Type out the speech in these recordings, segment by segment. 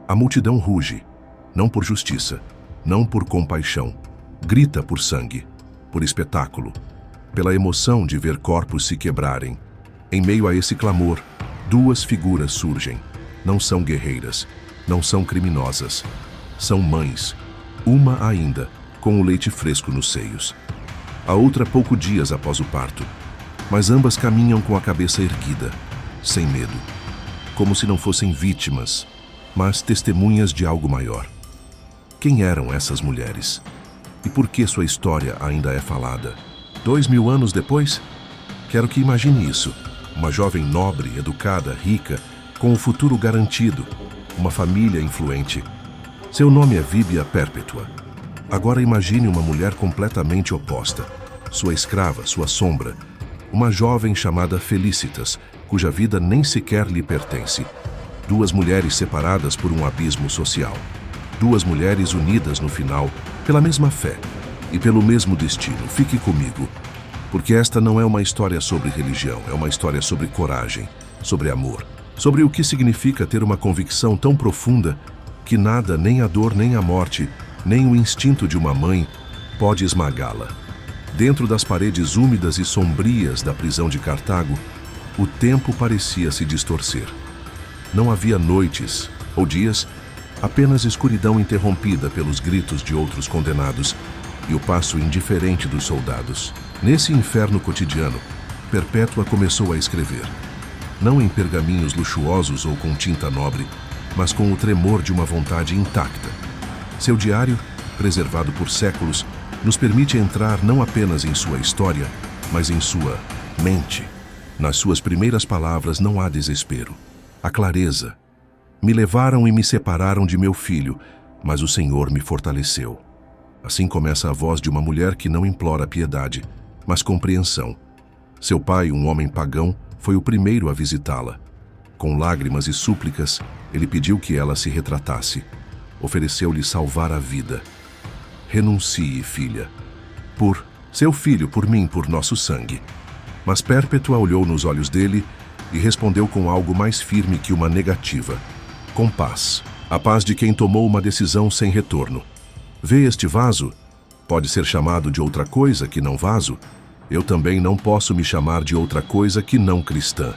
A multidão ruge, não por justiça, não por compaixão, grita por sangue, por espetáculo, pela emoção de ver corpos se quebrarem. Em meio a esse clamor, duas figuras surgem. Não são guerreiras, não são criminosas. São mães, uma ainda, com o leite fresco nos seios. A outra poucos dias após o parto. Mas ambas caminham com a cabeça erguida, sem medo. Como se não fossem vítimas, mas testemunhas de algo maior. Quem eram essas mulheres? E por que sua história ainda é falada? 2000 anos depois? Quero que imagine isso. Uma jovem nobre, educada, rica, com o futuro garantido. Uma família influente. Seu nome é Vibia Perpétua. Agora imagine uma mulher completamente oposta. Sua escrava, sua sombra. Uma jovem chamada Felicitas, cuja vida nem sequer lhe pertence. Duas mulheres separadas por um abismo social. Duas mulheres unidas no final, pela mesma fé e pelo mesmo destino. Fique comigo, porque esta não é uma história sobre religião, é uma história sobre coragem, sobre amor, sobre o que significa ter uma convicção tão profunda que nada, nem a dor, nem a morte, nem o instinto de uma mãe pode esmagá-la. Dentro das paredes úmidas e sombrias da prisão de Cartago, o tempo parecia se distorcer. Não havia noites ou dias, apenas escuridão interrompida pelos gritos de outros condenados e o passo indiferente dos soldados. Nesse inferno cotidiano, Perpétua começou a escrever. Não em pergaminhos luxuosos ou com tinta nobre, mas com o tremor de uma vontade intacta. Seu diário, preservado por séculos, nos permite entrar não apenas em sua história, mas em sua mente. Nas suas primeiras palavras não há desespero, há clareza. Me levaram e me separaram de meu filho, mas o Senhor me fortaleceu. Assim começa a voz de uma mulher que não implora piedade, mas compreensão. Seu pai, um homem pagão, foi o primeiro a visitá-la. Com lágrimas e súplicas, ele pediu que ela se retratasse. Ofereceu-lhe salvar a vida. Renuncie, filha. Por seu filho, por mim, por nosso sangue. Mas Perpétua olhou nos olhos dele e respondeu com algo mais firme que uma negativa. Com paz. A paz de quem tomou uma decisão sem retorno. Vê este vaso? Pode ser chamado de outra coisa que não vaso? Eu também não posso me chamar de outra coisa que não cristã.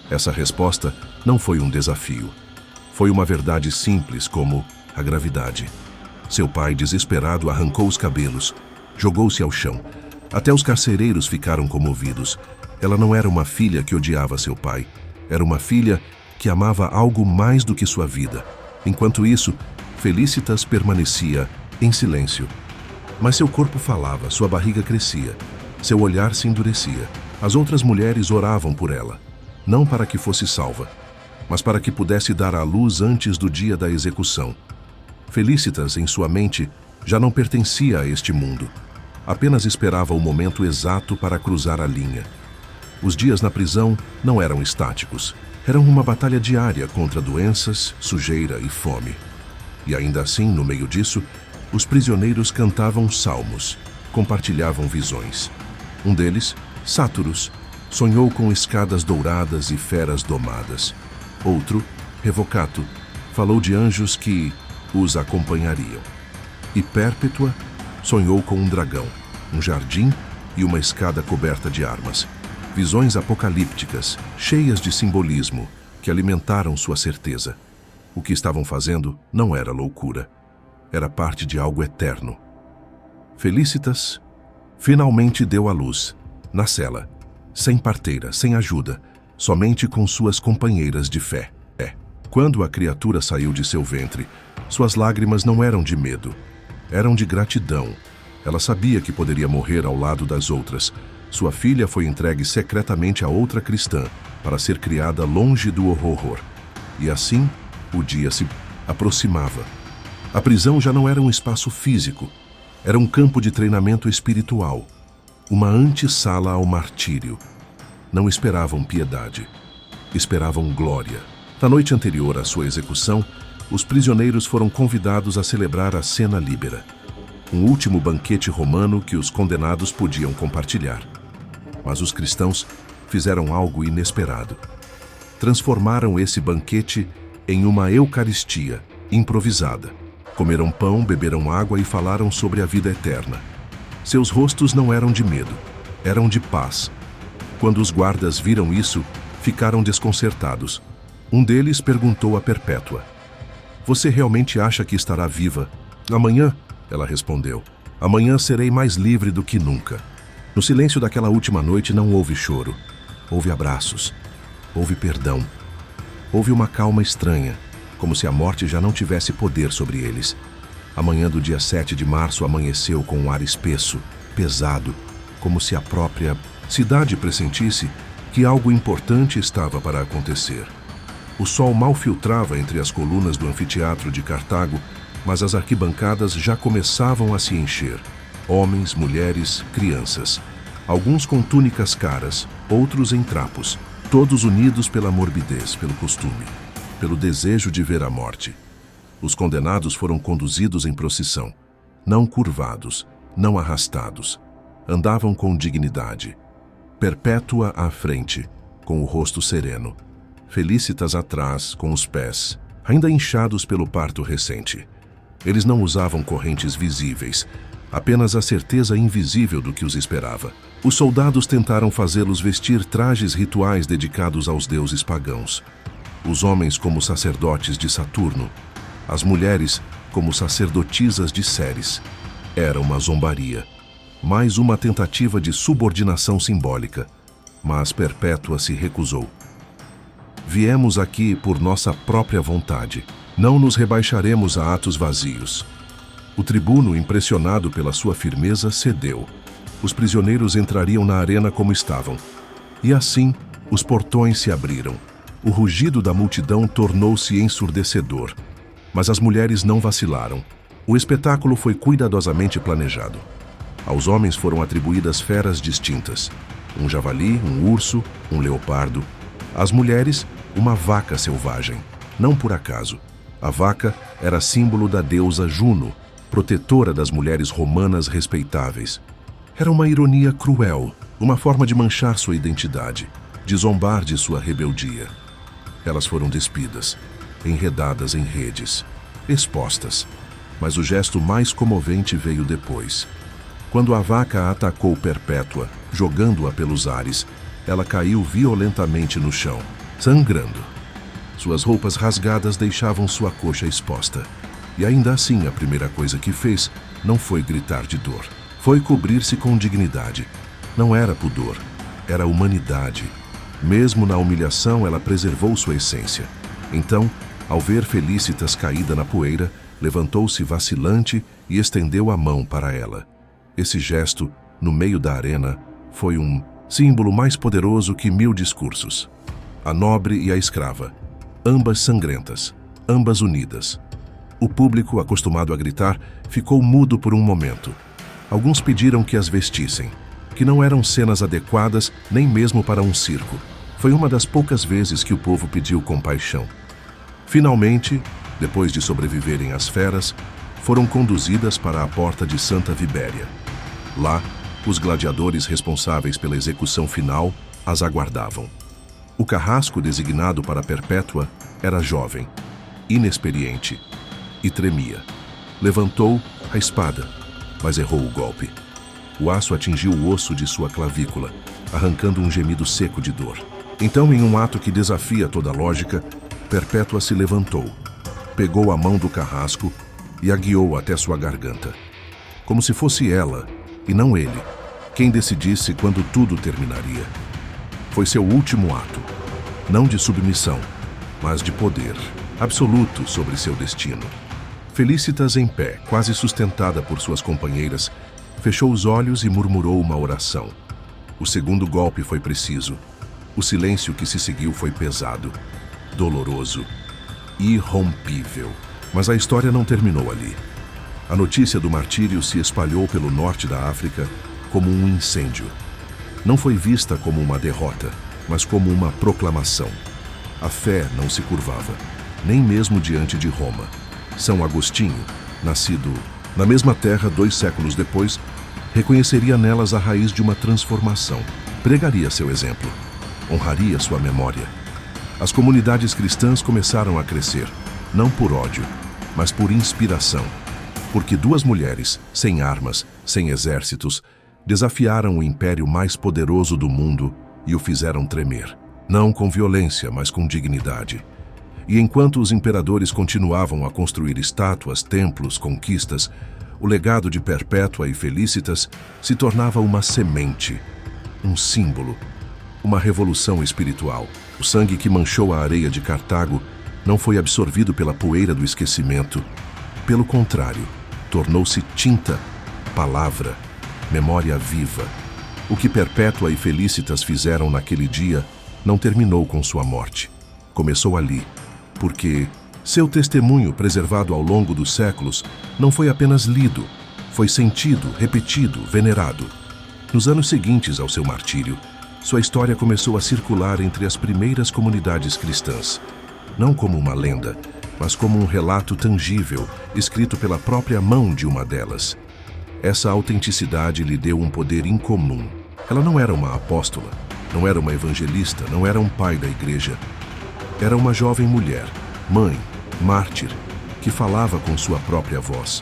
Essa resposta não foi um desafio. Foi uma verdade simples como a gravidade. Seu pai, desesperado, arrancou os cabelos, jogou-se ao chão. Até os carcereiros ficaram comovidos. Ela não era uma filha que odiava seu pai. Era uma filha que amava algo mais do que sua vida. Enquanto isso, Felicitas permanecia em silêncio. Mas seu corpo falava, sua barriga crescia, seu olhar se endurecia. As outras mulheres oravam por ela, não para que fosse salva, mas para que pudesse dar à luz antes do dia da execução. Felicitas, em sua mente, já não pertencia a este mundo. Apenas esperava o momento exato para cruzar a linha. Os dias na prisão não eram estáticos. Eram uma batalha diária contra doenças, sujeira e fome. E ainda assim, no meio disso, os prisioneiros cantavam salmos, compartilhavam visões. Um deles, Sáturos, sonhou com escadas douradas e feras domadas. Outro, Revocato, falou de anjos que os acompanhariam. E Perpétua sonhou com um dragão, um jardim e uma escada coberta de armas. Visões apocalípticas, cheias de simbolismo, que alimentaram sua certeza. O que estavam fazendo não era loucura. Era parte de algo eterno. Felicitas finalmente deu à luz, na cela, sem parteira, sem ajuda, somente com suas companheiras de fé. Quando a criatura saiu de seu ventre, suas lágrimas não eram de medo, eram de gratidão. Ela sabia que poderia morrer ao lado das outras. Sua filha foi entregue secretamente a outra cristã, para ser criada longe do horror. E assim, o dia se aproximava. A prisão já não era um espaço físico, era um campo de treinamento espiritual, uma antessala ao martírio. Não esperavam piedade, esperavam glória. Na noite anterior à sua execução, os prisioneiros foram convidados a celebrar a Cena Libera, um último banquete romano que os condenados podiam compartilhar. Mas os cristãos fizeram algo inesperado. Transformaram esse banquete em uma eucaristia, improvisada. Comeram pão, beberam água e falaram sobre a vida eterna. Seus rostos não eram de medo, eram de paz. Quando os guardas viram isso, ficaram desconcertados. Um deles perguntou a Perpétua: "Você realmente acha que estará viva?" "Amanhã", ela respondeu. "Amanhã serei mais livre do que nunca." No silêncio daquela última noite não houve choro. Houve abraços. Houve perdão. Houve uma calma estranha, como se a morte já não tivesse poder sobre eles. A manhã do dia 7 de março amanheceu com um ar espesso, pesado, como se a própria cidade pressentisse que algo importante estava para acontecer. O sol mal filtrava entre as colunas do anfiteatro de Cartago, mas as arquibancadas já começavam a se encher. Homens, mulheres, crianças. Alguns com túnicas caras, outros em trapos, todos unidos pela morbidez, pelo costume, pelo desejo de ver a morte. Os condenados foram conduzidos em procissão, não curvados, não arrastados. Andavam com dignidade. Perpétua à frente, com o rosto sereno. Felícitas atrás, com os pés, ainda inchados pelo parto recente. Eles não usavam correntes visíveis, apenas a certeza invisível do que os esperava. Os soldados tentaram fazê-los vestir trajes rituais dedicados aos deuses pagãos. Os homens como sacerdotes de Saturno, as mulheres como sacerdotisas de Ceres. Era uma zombaria, mais uma tentativa de subordinação simbólica, mas Perpétua se recusou. Viemos aqui por nossa própria vontade. Não nos rebaixaremos a atos vazios. O tribuno, impressionado pela sua firmeza, cedeu. Os prisioneiros entrariam na arena como estavam. E assim, os portões se abriram. O rugido da multidão tornou-se ensurdecedor. Mas as mulheres não vacilaram. O espetáculo foi cuidadosamente planejado. Aos homens foram atribuídas feras distintas. Um javali, um urso, um leopardo. Às mulheres, uma vaca selvagem. Não por acaso. A vaca era símbolo da deusa Juno, protetora das mulheres romanas respeitáveis. Era uma ironia cruel, uma forma de manchar sua identidade, de zombar de sua rebeldia. Elas foram despidas, enredadas em redes, expostas. Mas o gesto mais comovente veio depois. Quando a vaca atacou Perpétua, jogando-a pelos ares, ela caiu violentamente no chão, sangrando. Suas roupas rasgadas deixavam sua coxa exposta. E ainda assim, a primeira coisa que fez não foi gritar de dor. Foi cobrir-se com dignidade. Não era pudor, era humanidade. Mesmo na humilhação, ela preservou sua essência. Então, ao ver Felícitas caída na poeira, levantou-se vacilante e estendeu a mão para ela. Esse gesto, no meio da arena, foi um símbolo mais poderoso que 1000 discursos. A nobre e a escrava, ambas sangrentas, ambas unidas. O público, acostumado a gritar, ficou mudo por um momento. Alguns pediram que as vestissem, que não eram cenas adequadas nem mesmo para um circo. Foi uma das poucas vezes que o povo pediu compaixão. Finalmente, depois de sobreviverem às feras, foram conduzidas para a porta de Santa Vibéria. Lá, os gladiadores responsáveis pela execução final as aguardavam. O carrasco designado para Perpétua era jovem, inexperiente, e tremia. Levantou a espada, mas errou o golpe. O aço atingiu o osso de sua clavícula, arrancando um gemido seco de dor. Então, em um ato que desafia toda lógica, Perpétua se levantou, pegou a mão do carrasco e a guiou até sua garganta. Como se fosse ela, e não ele, quem decidisse quando tudo terminaria. Foi seu último ato, não de submissão, mas de poder absoluto sobre seu destino. Felícitas, em pé, quase sustentada por suas companheiras, fechou os olhos e murmurou uma oração. O segundo golpe foi preciso. O silêncio que se seguiu foi pesado, doloroso, irrompível. Mas a história não terminou ali. A notícia do martírio se espalhou pelo norte da África como um incêndio. Não foi vista como uma derrota, mas como uma proclamação. A fé não se curvava, nem mesmo diante de Roma. São Agostinho, nascido na mesma terra 2 séculos depois, reconheceria nelas a raiz de uma transformação, pregaria seu exemplo, honraria sua memória. As comunidades cristãs começaram a crescer, não por ódio, mas por inspiração. Porque duas mulheres, sem armas, sem exércitos, desafiaram o império mais poderoso do mundo e o fizeram tremer. Não com violência, mas com dignidade. E enquanto os imperadores continuavam a construir estátuas, templos, conquistas, o legado de Perpétua e Felicitas se tornava uma semente, um símbolo, uma revolução espiritual. O sangue que manchou a areia de Cartago não foi absorvido pela poeira do esquecimento. Pelo contrário, tornou-se tinta, palavra, memória viva. O que Perpétua e Felicitas fizeram naquele dia não terminou com sua morte. Começou ali, porque seu testemunho, preservado ao longo dos séculos, não foi apenas lido, foi sentido, repetido, venerado. Nos anos seguintes ao seu martírio, sua história começou a circular entre as primeiras comunidades cristãs. Não como uma lenda, mas como um relato tangível, escrito pela própria mão de uma delas. Essa autenticidade lhe deu um poder incomum. Ela não era uma apóstola, não era uma evangelista, não era um pai da igreja. Era uma jovem mulher, mãe, mártir, que falava com sua própria voz.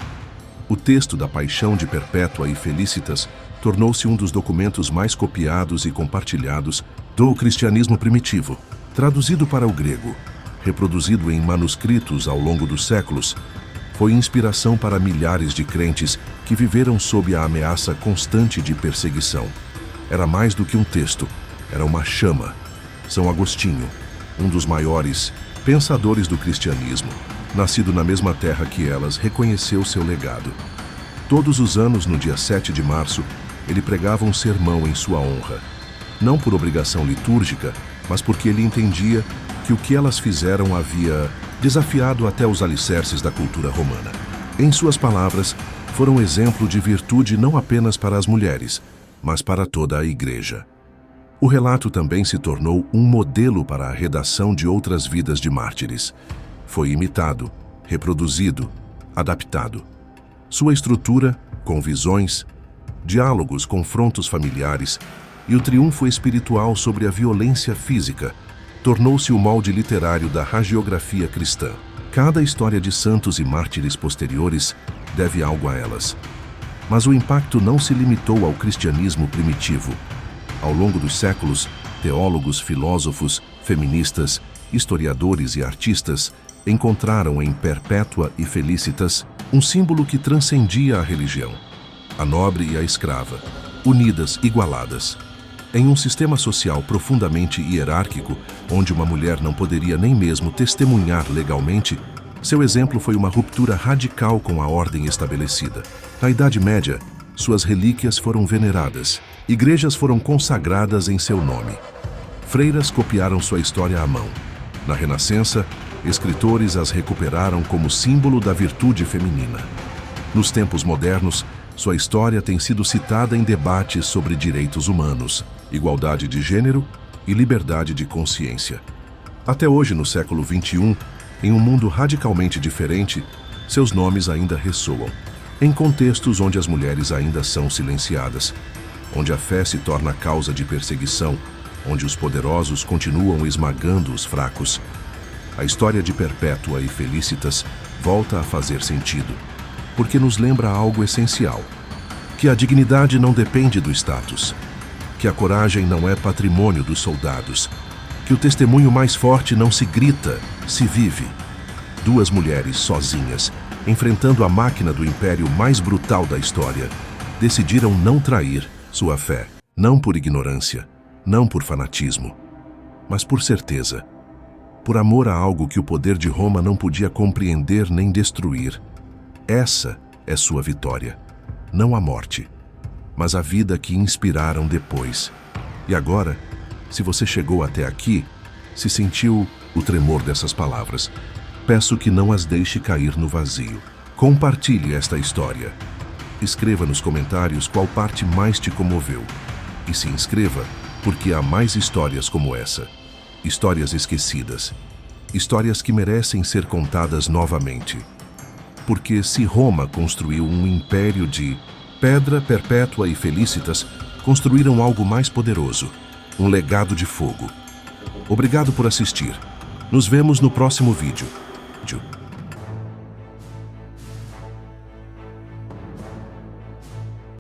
O texto da paixão de Perpétua e Felicitas tornou-se um dos documentos mais copiados e compartilhados do cristianismo primitivo. Traduzido para o grego, reproduzido em manuscritos ao longo dos séculos, foi inspiração para milhares de crentes que viveram sob a ameaça constante de perseguição. Era mais do que um texto, era uma chama. São Agostinho, um dos maiores pensadores do cristianismo, nascido na mesma terra que elas, reconheceu seu legado. Todos os anos, no dia 7 de março, ele pregava um sermão em sua honra. Não por obrigação litúrgica, mas porque ele entendia que o que elas fizeram havia desafiado até os alicerces da cultura romana. Em suas palavras, foram exemplo de virtude não apenas para as mulheres, mas para toda a igreja. O relato também se tornou um modelo para a redação de outras vidas de mártires. Foi imitado, reproduzido, adaptado. Sua estrutura, com visões, diálogos, confrontos familiares e o triunfo espiritual sobre a violência física, tornou-se o molde literário da hagiografia cristã. Cada história de santos e mártires posteriores deve algo a elas. Mas o impacto não se limitou ao cristianismo primitivo. Ao longo dos séculos, teólogos, filósofos, feministas, historiadores e artistas encontraram em Perpétua e Felicitas um símbolo que transcendia a religião, a nobre e a escrava, unidas, igualadas. Em um sistema social profundamente hierárquico, onde uma mulher não poderia nem mesmo testemunhar legalmente, seu exemplo foi uma ruptura radical com a ordem estabelecida. Na Idade Média, suas relíquias foram veneradas, igrejas foram consagradas em seu nome. Freiras copiaram sua história à mão. Na Renascença, escritores as recuperaram como símbolo da virtude feminina. Nos tempos modernos, sua história tem sido citada em debates sobre direitos humanos, igualdade de gênero e liberdade de consciência. Até hoje, no século XXI, em um mundo radicalmente diferente, seus nomes ainda ressoam. Em contextos onde as mulheres ainda são silenciadas, onde a fé se torna causa de perseguição, onde os poderosos continuam esmagando os fracos, a história de Perpétua e Felicitas volta a fazer sentido, porque nos lembra algo essencial: que a dignidade não depende do status, que a coragem não é patrimônio dos soldados, que o testemunho mais forte não se grita, se vive. Duas mulheres sozinhas, enfrentando a máquina do império mais brutal da história, decidiram não trair sua fé, não por ignorância, não por fanatismo, mas por certeza, por amor a algo que o poder de Roma não podia compreender nem destruir. Essa é sua vitória, não a morte, mas a vida que inspiraram depois. E agora, se você chegou até aqui, se sentiu o tremor dessas palavras, peço que não as deixe cair no vazio. Compartilhe esta história. Escreva nos comentários qual parte mais te comoveu. E se inscreva, porque há mais histórias como essa. Histórias esquecidas. Histórias que merecem ser contadas novamente. Porque se Roma construiu um império de pedra, Perpétua e Felicitas construíram algo mais poderoso, um legado de fogo. Obrigado por assistir. Nos vemos no próximo vídeo.